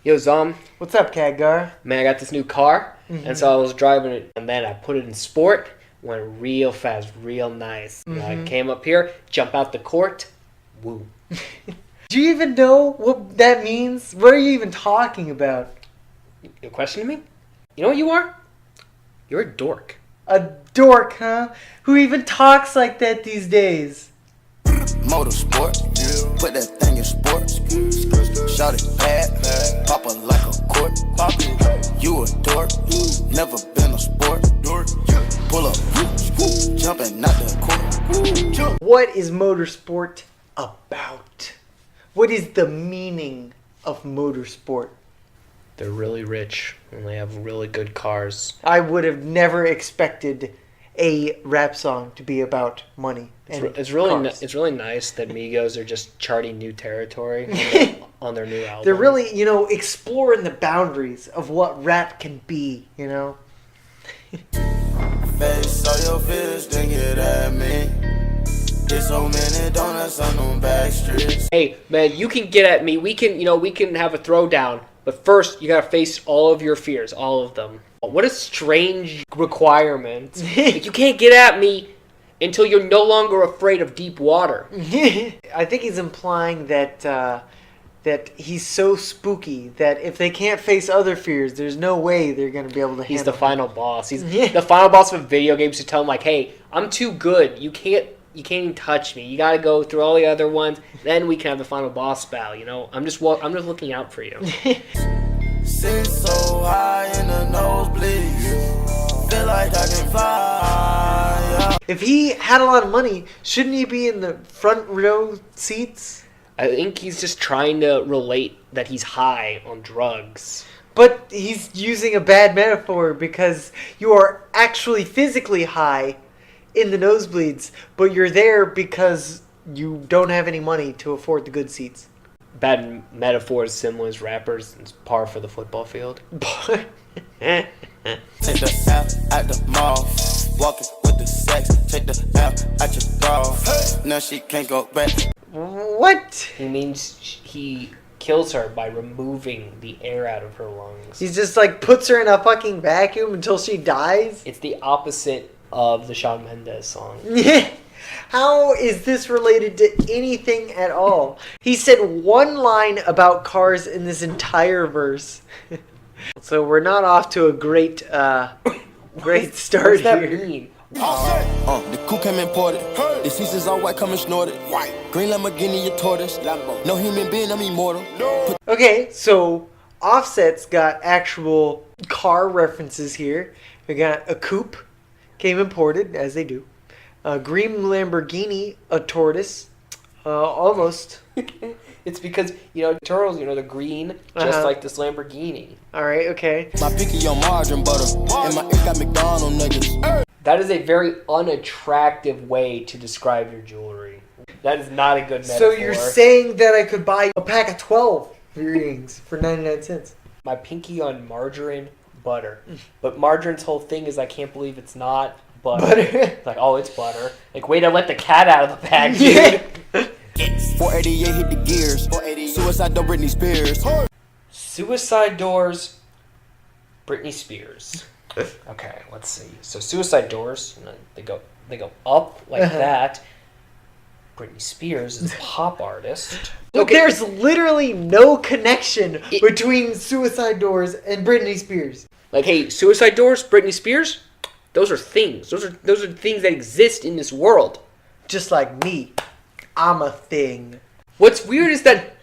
Yo, ZOM. What's up, Katgarr? Man, I got this new car, and so I was driving it, and then I put it in sport, went real fast, real nice. You know, I came up here, jump out the court, woo. Do you even know what that means? What are you even talking about? You're questioning me? You know what you are? You're a dork. A dork, huh? Who even talks like that these days? Motorsport, put that thing in sports. Shout it bad, pop it like a court. You a dork, never been a sport. Pull up, jumping out the court. What is motorsport about? What is the meaning of motorsport? They're really rich, and they have really good cars. I would have never expected a rap song to be about money. It's really nice that Migos are just charting new territory on their new album. They're really, exploring the boundaries of what rap can be, Face all your fears, then get at me. There's so many donuts on them back streets. Hey, man, you can get at me. We can have a throwdown. But first, you gotta face all of your fears, all of them. What a strange requirement. Like, you can't get at me until you're no longer afraid of deep water. I think he's implying that that he's so spooky that if they can't face other fears, there's no way they're going to be able to handle He's the final boss. He's the final boss of video games to tell him, like, hey, I'm too good. You can't even touch me. You got to go through all the other ones. Then we can have the final boss battle. I'm just looking out for you. Sit so high in the nosebleeds, feel like I can fly. If he had a lot of money, shouldn't he be in the front row seats? I think he's just trying to relate that he's high on drugs. But he's using a bad metaphor because you are actually physically high in the nosebleeds, but you're there because you don't have any money to afford the good seats. Bad metaphors, similar as rappers, it's par for the football field. Take the L at the mall, walking with the sex. Take the L at your bra. Now she can't go back. What? He means he kills her by removing the air out of her lungs. He just puts her in a fucking vacuum until she dies? It's the opposite of the Shawn Mendes song. How is this related to anything at all? He said one line about cars in this entire verse. So we're not off to a great start What does that here. mean? The coupe came imported. The seasons all white, coming snorted. Green Lamborghini, your tortoise. No human being, I'm immortal. Okay, so Offset's got actual car references here. We got a coupe, came imported, as they do. A green Lamborghini, a tortoise, almost. It's because, turtles, they're green, just like this Lamborghini. Alright, okay. My pinky on margarine butter. And my ink got McDonald's nuggets. That is a very unattractive way to describe your jewelry. That is not a good metaphor. So you're saying that I could buy a pack of 12 earrings for 99 cents? My pinky on margarine butter. But margarine's whole thing is I can't believe it's not butter. Like, oh, it's butter. Like, wait, I let the cat out of the bag, dude. 488 hit the gears. Suicide door, Britney Spears. Suicide doors, Britney Spears. Okay, let's see. So suicide doors, they go up like that. Britney Spears is a pop artist. Okay. There's literally no connection between suicide doors and Britney Spears. Like, hey, suicide doors, Britney Spears, those are things. Those are things that exist in this world. Just like me, I'm a thing. What's weird is that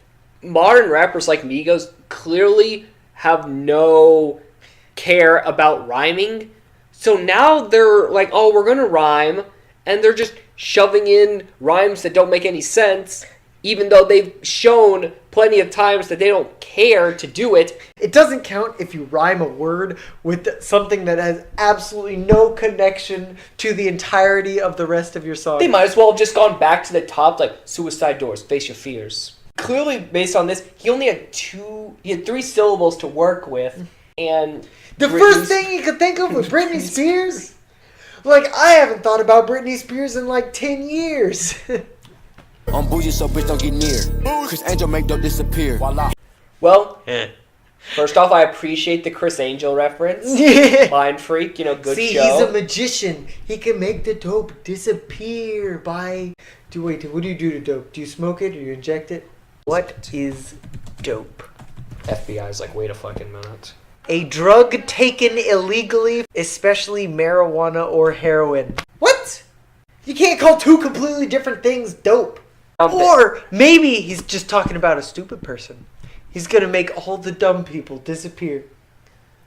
modern rappers like Migos clearly have no care about rhyming. So now they're like, oh, we're going to rhyme. And they're just shoving in rhymes that don't make any sense, even though they've shown plenty of times that they don't care to do it. It doesn't count if you rhyme a word with something that has absolutely no connection to the entirety of the rest of your song. They might as well have just gone back to the top, like, suicide doors, face your fears. Clearly, based on this, he only had 3 syllables to work with, and the first thing you could think of was Britney Spears? Like, I haven't thought about Britney Spears in 10 years. I'm bougie, so bitch don't get near. Chris Angel make dope disappear. Voila. Well, First off, I appreciate the Chris Angel reference. Yeah. Mind freak, good See, show. he's a magician. He can make the dope disappear by... Wait, what do you do to dope? Do you smoke it or you inject it? What is dope? FBI's like, wait a fucking minute. A drug taken illegally, especially marijuana or heroin. What? You can't call two completely different things dope. Or maybe he's just talking about a stupid person. He's gonna make all the dumb people disappear.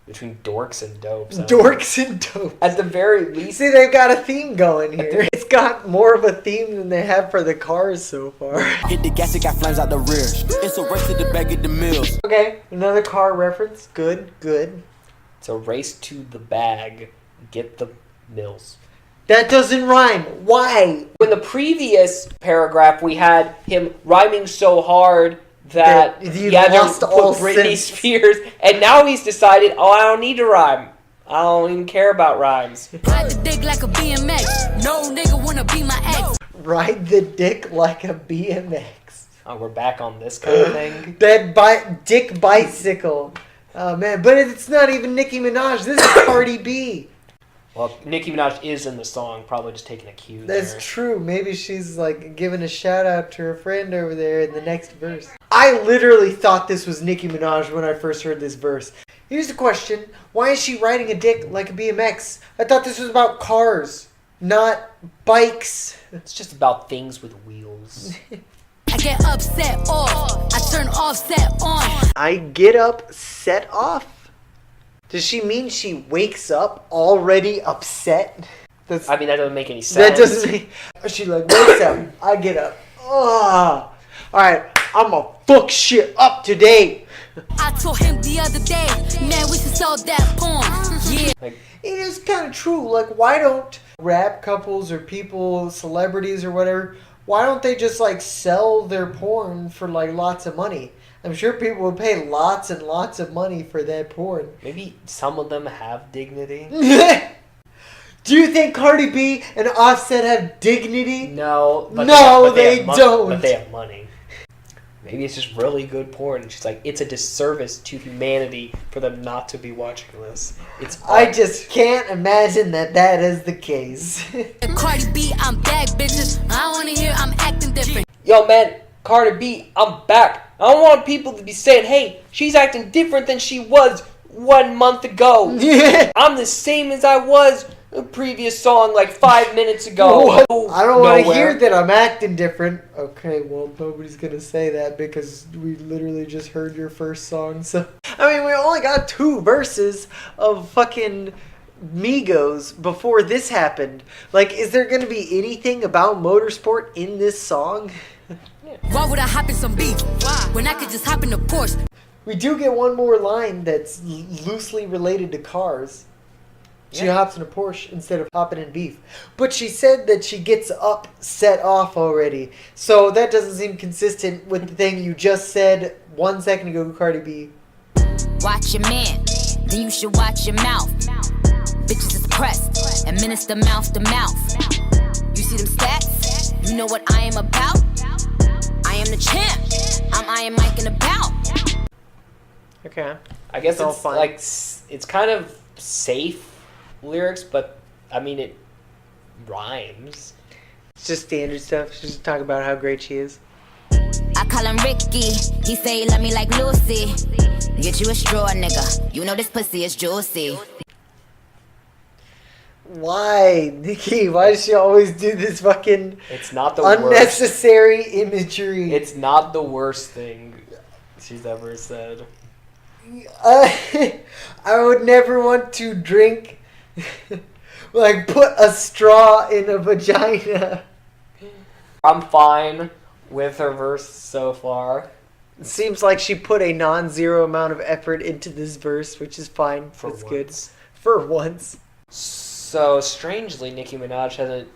Between dorks and dopes. Dorks and dopes. At the very least. See, they've got a theme going here. It's got more of a theme than they have for the cars so far. Hit the gas, it got flames out the rear. It's a race to the bag of the mills. Okay, another car reference. Good, good. It's a race to the bag. Get the mills. That doesn't rhyme. Why? In the previous paragraph, we had him rhyming so hard that he lost all Britney sense. Spears, and now he's decided, I don't need to rhyme. I don't even care about rhymes. Ride the dick like a BMX. No nigga wanna be my ex. Ride the dick like a BMX. Oh, we're back on this kind of thing. That dick bicycle. Oh man, but it's not even Nicki Minaj. This is Cardi B. Well, Nicki Minaj is in the song, probably just taking a cue That's there. true. Maybe she's like giving a shout out to her friend over there in the next verse. I literally thought this was Nicki Minaj when I first heard this verse. Here's the question. Why is she riding a dick like a BMX? I thought this was about cars, not bikes. It's just about things with wheels. I get upset off. I turn offset on. I get up, set off? Does she mean she wakes up already upset? That doesn't make any sense. That doesn't mean... She like wakes up, I get up. Oh, alright, I'ma fuck shit up today. I told him the other day, man, we should sell that porn. Yeah. Like, It is kind of true. Like, why don't rap couples or people, celebrities or whatever, why don't they just like sell their porn for like lots of money? I'm sure people would pay lots and lots of money for that porn. maybe some of them have dignity. Do you think Cardi B and Offset have dignity? No, but No, they they have don't. But they have money. Maybe it's just really good porn. She's like, it's a disservice to humanity for them not to be watching this. It's I art. just can't imagine that is the case. Cardi B, I'm back, bitches. I wanna hear I'm acting different. Yo, man, Cardi B, I'm back. I don't want people to be saying, hey, she's acting different than she was 1 month ago. Yeah. I'm the same as I was a previous song like 5 minutes ago. I don't want to Nowhere. hear that I'm acting different. Okay, well, nobody's going to say that because we literally just heard your first song. So, I mean, we only got 2 verses of fucking Migos before this happened. Like, is there going to be anything about Motorsport in this song? Why would I hop in some beef? When I could just hop in a Porsche. We do get one more line that's loosely related to cars. She hops in a Porsche instead of hopping in beef. But she said that she gets up, set off already. So that doesn't seem consistent with the thing you just said 1 second ago, Cardi B. Watch your man, then you should watch your mouth. Bitches is pressed, administer mouth to mouth. You see them stats? You know what I am about? I am the champ. I am Mike in the bout. Okay. I guess all it's fine. like, it's kind of safe lyrics, but I mean, it rhymes. It's just standard stuff. She's just talking about how great she is. I call him Ricky. He say he love me like Lucy. Get you a straw, nigga. You know this pussy is juicy. Why, Nikki? Why does she always do this fucking It's not the worst. unnecessary imagery? It's not the worst thing she's ever said. I would never want to drink, like, put a straw in a vagina. I'm fine with her verse so far. It seems like she put a non-zero amount of effort into this verse, which is fine. For That's once. good. For once. So, strangely, Nicki Minaj hasn't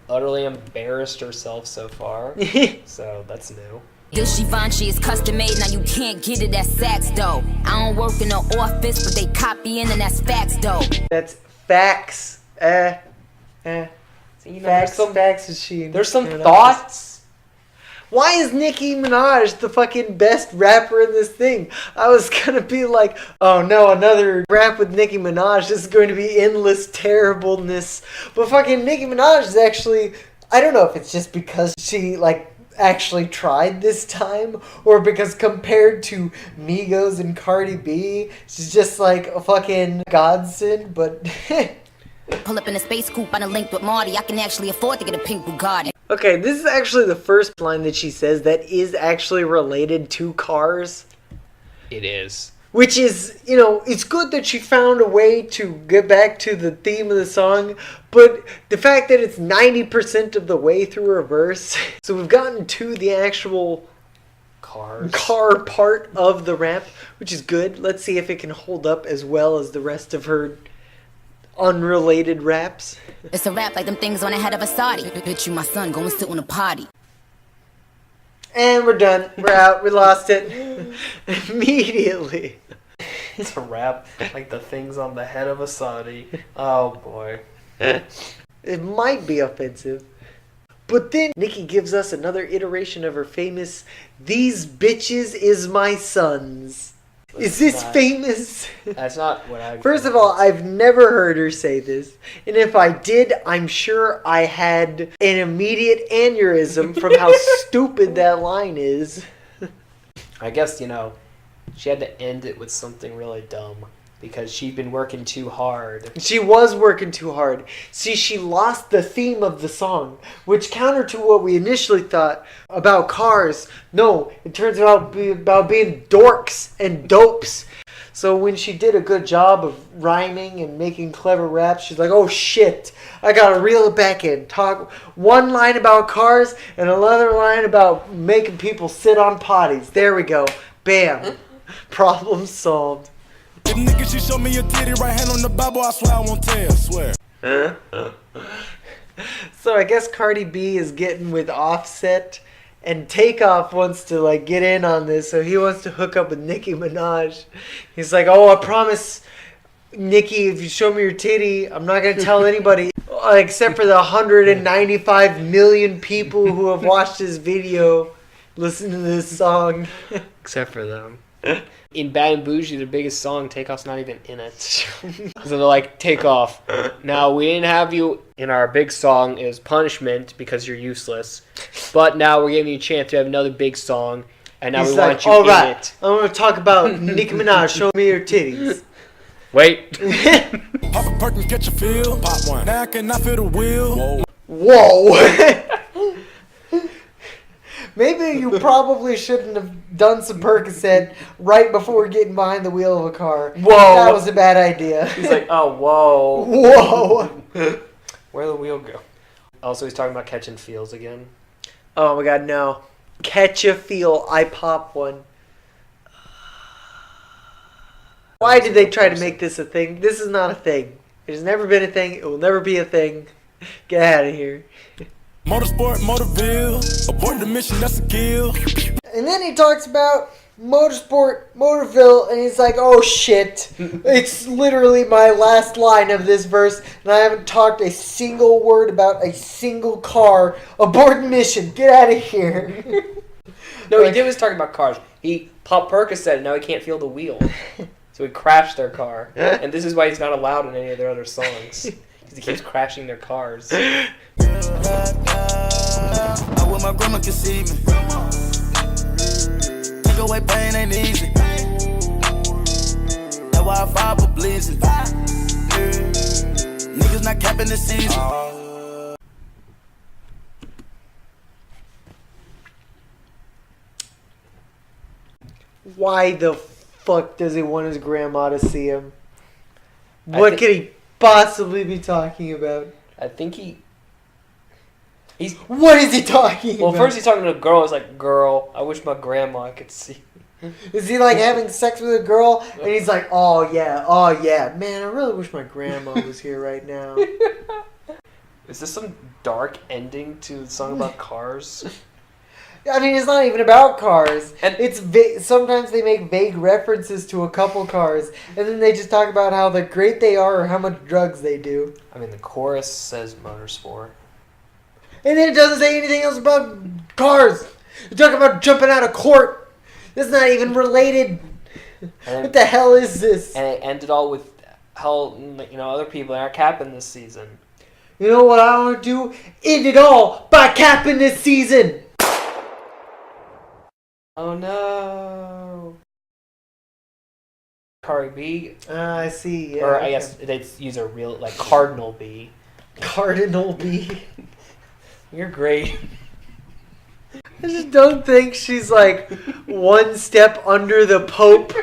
utterly embarrassed herself so far. So, that's new. Till she find she is custom made, now you can't get it at Saks though. I don't work in the office, but they copying and that's facts though. That's facts. So, you know, Facts, facts machine. there's some You know, thoughts. Why is Nicki Minaj the fucking best rapper in this thing? I was gonna be like, oh no, another rap with Nicki Minaj. This is going to be endless terribleness. But fucking Nicki Minaj is actually, I don't know if it's just because she like actually tried this time, or because compared to Migos and Cardi B, she's just like a fucking godsend, but... Pull up in a space coupe, I done linked with Marty. I can actually afford to get a pink Bugatti. Okay, this is actually the first line that she says that is actually related to cars. It is. Which is, you know, it's good that she found a way to get back to the theme of the song, but the fact that it's 90% of the way through her verse, so we've gotten to the actual car part of the rap, which is good. Let's see if it can hold up as well as the rest of her unrelated raps. It's a rap like them things on the head of a Saudi. Bitch, you my son, go and sit on a potty. And we're done. We're out. We lost it. Immediately. It's a rap like the things on the head of a Saudi. Oh boy. It might be offensive. But then Nicki gives us another iteration of her famous, "These bitches is my sons." Is this famous? That's not what I... First of all, I've never heard her say this. And if I did, I'm sure I had an immediate aneurysm from how stupid that line is. I guess, you know, she had to end it with something really dumb. Because she'd been working too hard. She was working too hard. See, she lost the theme of the song, which counter to what we initially thought about cars. No, it turns out about being dorks and dopes. So when she did a good job of rhyming and making clever raps, she's like, oh shit, I gotta reel it back in. Talk one line about cars and another line about making people sit on potties. There we go. Bam. Problem solved. The nigga, she showed me a titty, right hand on the Bible, I swear I won't tell, swear. So I guess Cardi B is getting with Offset, and Takeoff wants to like get in on this, so he wants to hook up with Nicki Minaj. He's like, oh, I promise, Nicki, if you show me your titty, I'm not going to tell anybody, except for the 195 million people who have watched this video, listen to this song. Except for them. In Bad and Bougie, the biggest song, Takeoff's not even in it. So they're like, Takeoff, now we didn't have you in our big song as punishment because you're useless. But now we're giving you a chance to have another big song, and now we want you in it. I'm going to talk about Nicki Minaj, show me your titties. Wait. Pop a perk and catch a feel. Pop one. Now I cannot feel the wheel. Whoa. Maybe you probably shouldn't have done some Percocet right before getting behind the wheel of a car. Whoa. That was a bad idea. He's like, oh, whoa. Whoa. Where'd the wheel go? Also, he's talking about catching feels again. Oh my god, no. Catch a feel, I pop one. Why did they try to make this a thing? This is not a thing. It has never been a thing. It will never be a thing. Get out of here. Motorsport, Motorville, abort the mission, that's a kill. And then he talks about Motorsport, Motorville, and he's like, oh shit, it's literally my last line of this verse, and I haven't talked a single word about a single car. Abort mission, get out of here. No, he was talking about cars. He popped Percocet, and now he can't feel the wheel. So he crashed their car. And this is why he's not allowed in any of their other songs. Because he keeps crashing their cars. I wish my grandma could see me. Take away pain ain't easy. That's why I fire for blazing. Niggas not capping the season. Why the fuck does he want his grandma to see him? What could he possibly be talking about? I think he's... What is he talking about? Well, first he's talking to a girl. He's like, girl, I wish my grandma could see. Is he like having sex with a girl? And he's like, oh yeah. Man, I really wish my grandma was here right now. Is this some dark ending to a song about cars? I mean, it's not even about cars. And it's sometimes they make vague references to a couple cars, and then they just talk about how great they are or how much drugs they do. I mean, the chorus says Motorsport. And then it doesn't say anything else about cars. You talk about jumping out of court. That's not even related. And, What the hell is this? and it ended all with how other people aren't capping this season. You know what I want to do? End it all by capping this season. Oh no. Cardi B, I see. Yeah, or I guess they'd use a real Cardinal B. Cardinal B. You're great. I just don't think she's like one step under the Pope.